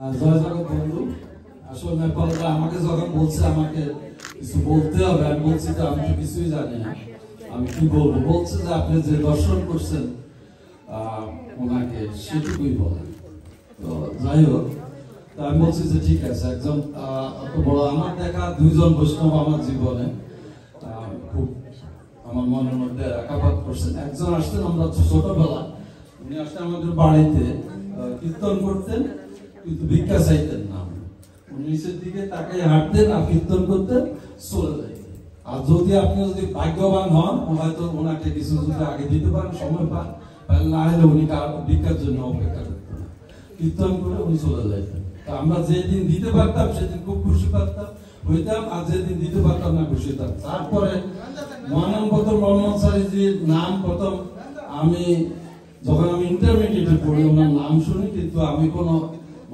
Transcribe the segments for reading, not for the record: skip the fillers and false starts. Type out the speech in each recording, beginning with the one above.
জয় জগৎ বন্ধু। আসলে নেপালরা আমাকে যখন বলছে আমাকে কিছু বলতে হবে, আমি বলছি তো আমি তো কিছুই জানি না, আমি কি বলবো। বলছে যে আপনি যে দর্শন করছেন ওনাকে সেটুকুই বলেন। তো যাই হোক, আমি বলছি যে ঠিক আছে, একজন এত বড় আমার দেখা দুইজন বৈষ্ণব আমার জীবনে খুব আমার মনের মধ্যে আঘাত করছেন। একজন আসতেন, আমরা ছোটবেলা উনি আসতেন আমাদের বাড়িতে কীর্তন করতেন, কিন্তু ভিক্ষা চাইতেন না। উনি নিচের দিকে তাকে হাঁটতেন আর কীর্তন করতেন, চলে যাইতেন। আর যদি আপনি ভাগ্যবান হন, হয়তো ওনাকে কিছু যদি আগে দিতে পারেন, সময় পান, তাহলে না হলে উনি ভিক্ষার জন্য অপেক্ষা করতেন, কীর্তন করে উনি চলে যাইতেন। তা আমরা যেদিন দিতে পারতাম সেদিন খুব খুশি পারতাম হইতাম, আর যেদিন দিতে পারতাম না খুশি হইতাম। তারপরে মহানম্বর মোহাম্মদ সারিজির নাম প্রথম আমি যখন আমি ইন্টারমিডিয়েটে পড়ি ওনার নাম শুনি, কিন্তু আমি কোনো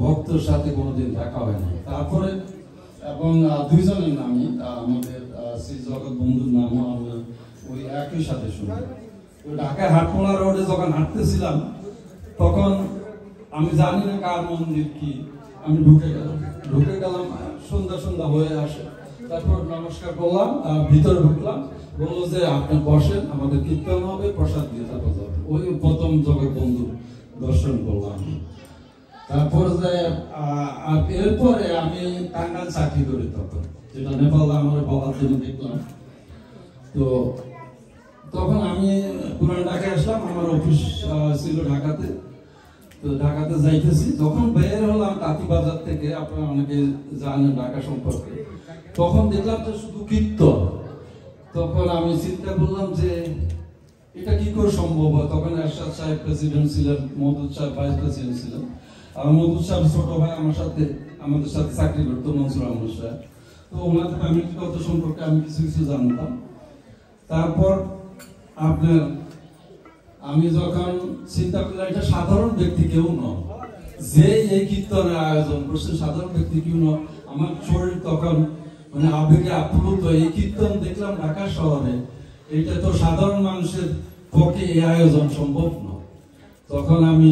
ভক্তের সাথে কোনোদিন দেখা হয় না। তারপরে এবং দুইজনের নামই আমাদের শ্রী জগৎ বন্ধুর নামও আমি ওই একই সাথে শুনি। ঢাকায় হাটমোলা রোডে যখন হাঁটতেছিলাম তখন আমি জানি না কার মন্দির কি, আমি ঢুকে গেলাম সন্ধ্যা হয়ে আসে। তারপর নমস্কার করলাম, ভিতরে ঢুকলাম, বললো যে আপনি বসেন, আমাদের কীর্তন হবে, প্রসাদ দিয়ে তারপর যাবে। ওই প্রথম জগৎ বন্ধু দর্শন করলাম। তারপর এরপরে আমি টাঙ্গাইল চাকরি করি, তখন যেটা নেপাল আমার বাবার জন্য দেখলাম। তো তখন আমি পুরান ঢাকায় আসলাম, আমার অফিস ছিল ঢাকাতে। তো ঢাকাতে যাইতেছি, যখন বের হলাম তাঁতিবাজার থেকে, আপনারা অনেকে জানেন ঢাকা সম্পর্কে, তখন দেখলাম যে শুধু কীর্তন। তখন আমি চিন্তা করলাম যে এটা কি করে সম্ভব হয়। তখন এরশাদ সাহেব প্রেসিডেন্ট ছিলেন, মওদুদ সাহেব ভাইস প্রেসিডেন্ট ছিলেন। আর মওদুদ সাহেব ছোট ভাই আমাদের সাথে চাকরি করতো, মনসুর আহমদ সাহেব। তো ওনাদের ফ্যামিলিগত সম্পর্কে আমি কিছু জানতাম। তারপর আপনার আমি যখন চিন্তা করলাম এটা সাধারণ ব্যক্তি কেউ নয়, যে এই কীর্তনের আয়োজন করছে সাধারণ ব্যক্তি কেউ নয়। আমার শরীর তখন মানে আবেগে আপ্লুত। এই কীর্তন দেখলাম ঢাকা শহরে, এটা তো সাধারণ মানুষের পক্ষে এই আয়োজন সম্ভব নয়। তখন আমি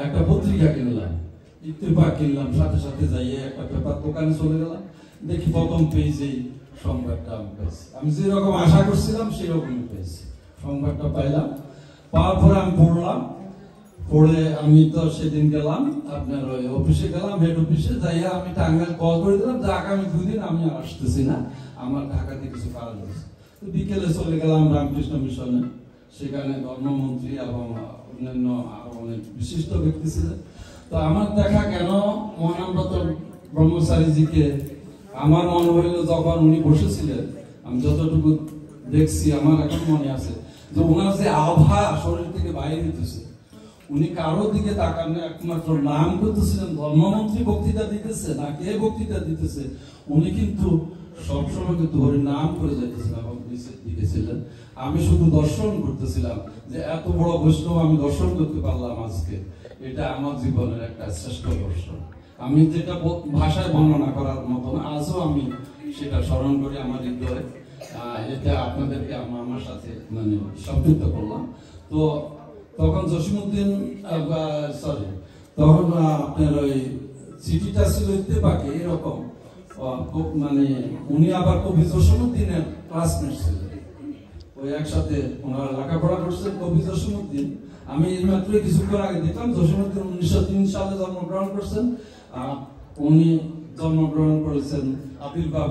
একটা পত্রিকা কিনলাম, ইত্তেফাক কিনলাম, সাথে সাথে যাইয়ে একটা পেপার দোকানে চলে গেলাম। দেখি প্রথম পেজেই সংবাদটা আমি পেয়েছি। আমি যেরকম আশা করছিলাম সেরকমই পেয়েছি, সংবাদটা পাইলাম। পাওয়ার পরে আমি পড়ে আমি তো সেদিন গেলাম আপনার ওই অফিসে গেলাম, হেড অফিসে যাইয়া আমি টাঙ্গাইল কল করে দিলাম যে আগামী 2 দিন আমি আর আসতেছি না, আমার ঢাকাতে কিছু কাজ আছে। তো বিকেলে চলে গেলাম রামকৃষ্ণ মিশনে, সেখানে ধর্মমন্ত্রী এবং অন্যান্য আরো অনেক বিশিষ্ট ব্যক্তি ছিলেন। তো আমার দেখা কেন মহানম্রত ব্রহ্মচারীজিকে আমার মনে হইল, যখন উনি বসেছিলেন আমি যতটুকু দেখছি আমার এখন মনে আছে যে ওনার যে আভা শরীর থেকে বাইরে দিতেছে, উনি কারোর দিকে তাকান না, একমাত্র নাম করতেছিলেন। ধর্মমন্ত্রী বক্তৃতা দিতেছে না কে বক্তৃতা দিতেছে, উনি কিন্তু সবসময় কিন্তু হরির নাম করে যাইতেছিলেন এবং নিচের দিকে ছিলেন। আমি শুধু দর্শন করতেছিলাম যে এত বড় বৈষ্ণব আমি দর্শন করতে পারলাম আজকে, এটা আমার জীবনের একটা শ্রেষ্ঠ দর্শন। আমি যেটা ভাষায় বর্ণনা করার মতো না, আজও আমি সেটা স্মরণ করি আমার হৃদয়ে। এটা আপনাদেরকে আমার সাথে মানে সম্পৃক্ত করলাম। তো তখন জসিমউদ্দিন তখন আপনার ওই চিঠিটা ছিল ইত্তেফাকে এরকম, মানে উনি আবার কবি জসিমউদ্দিনের ক্লাসমেট ছিলেন, ওই একসাথে ওনারা লেখাপড়া করছেন। কবি জসিমউদ্দিন আমি মাত্র কিছুক্ষণ আগে দেখলাম, জসিমউদ্দিন 1903 সালে জন্মগ্রহণ করছেন। উনি জন্মগ্রহণ করেছেন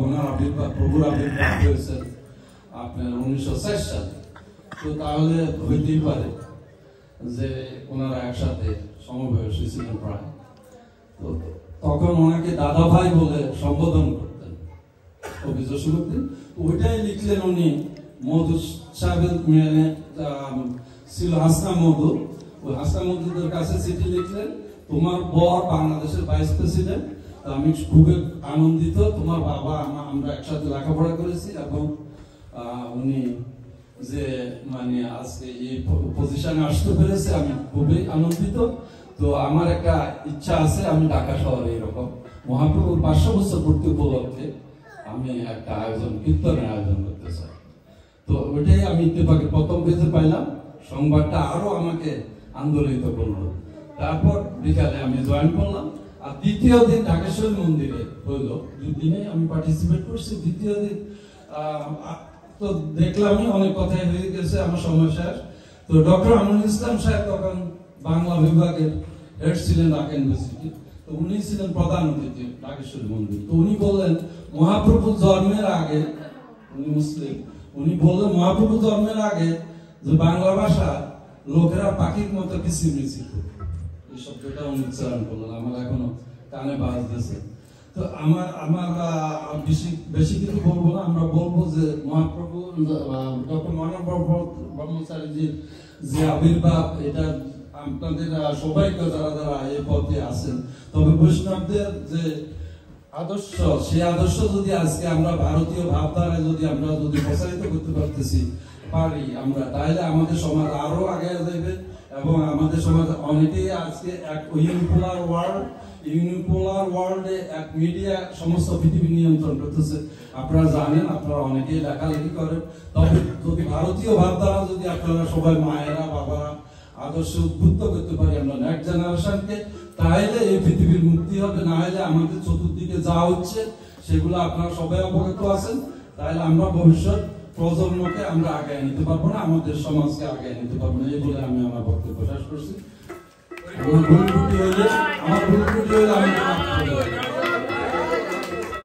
ওনার আবির্ভাব প্রভুর আবির্ভাব হয়েছেন আপনার 1904 সালে। তো তাহলে হইতেই পারে যে ওনারা একসাথে সমবয়সী ছিলেন প্রায়। তো তখন ওনাকে দাদা ভাই বলে সম্বোধন করতেন কবি জসিমউদ্দিন। ওইটাই লিখলেন উনি। মওদুদ সাহেবের মেয়ে ছিল হাসনা মওদুদ, ওই হাসনা মওদুদের কাছে চিঠি লিখলেন, তোমার বর বাংলাদেশের ভাইস প্রেসিডেন্ট, আমি খুবই আনন্দিত, তোমার বাবা আমরা একসাথে লেখাপড়া করেছি এবং উনি যে মানে আজকে এই পজিশনে আসতে পেরেছে আমি খুবই আনন্দিত। তো আমার একটা ইচ্ছা আছে, আমি ঢাকা শহরে এরকম মহাপ্রভুর 500 বছর পূর্তি উপলক্ষে আমি একটা কীর্তনের আয়োজন করতে চাই। তো ওইটাই আমি ইত্তেফাকের প্রথম পেজে পাইলাম, সংবাদটা আরো আমাকে আন্দোলিত করলো। তারপর বিকালে আমি জয়েন করলাম। আর দ্বিতীয় দিন ঢাকেশ্বরী মন্দিরে হইলো, দুদিনে আমি পার্টিসিপেট করছি। দ্বিতীয় দিন তো দেখলামই অনেক কথাই হয়ে গেছে, আমার সময় শেষ। তো ডক্টর আমিনুল ইসলাম সাহেব তখন বাংলা বিভাগের হেড ছিলেন ঢাকা ইউনিভার্সিটি, তো উনি ছিলেন প্রধান অতিথি ঢাকেশ্বরী মন্দির। তো উনি বললেন মহাপ্রভু জন্মের আগে, উনি মুসলিম, উনি বললেন মহাপ্রভু জন্মের আগে যে বাংলা ভাষা লোকেরা পাখির মতো কিচিরমিচির, এই শব্দটা উনি উচ্চারণ করলেন, আমার এখনো কানে বাজতেছে। তো আমার বেশি কিছু বলবো না, আমরা বলবো যে মহাপ্রভু ডক্টর মানব ব্রহ্মচারীজির যে আবির্ভাব, এটা আপনাদের সবাইকে যারা যারা এই পথে আছেন, তবে বৈষ্ণবদের যে আদর্শ, সেই আদর্শ যদি আজকে আমরা ভারতীয় ভাবধারায় আমরা যদি প্রসারিত করতে পারি আমরা, তাহলে আমাদের সমাজ আরো আগে যাবে এবং আমাদের সমাজ অনেকেই আজকে এক ইউনিপোলার ওয়ার্ল্ডে এক মিডিয়া সমস্ত পৃথিবী নিয়ন্ত্রণ করতেছে। আপনারা জানেন, আপনারা অনেকেই লেখালেখি করেন, তবে যদি ভারতীয় ভাবধারা যদি আপনারা সবাই মায়েরা বাবারা আদর্শ উদ্বুদ্ধ করতে পারি আমরা নেক্সট জেনারেশনকে, তাহলে এই পৃথিবীর মুক্তি হবে। না হলে আমাদের চতুর্দিকে যা হচ্ছে সেগুলো আপনারা সবাই অবগত আছেন, তাহলে আমরা ভবিষ্যৎ প্রজন্মকে আমরা আগায় নিতে পারবো না, আমাদের সমাজকে আগায় নিতে পারবো না। এই বলে আমি আমার বক্তব্য শেষ করছি। আমার ভুল ত্রুটি হইলে আমি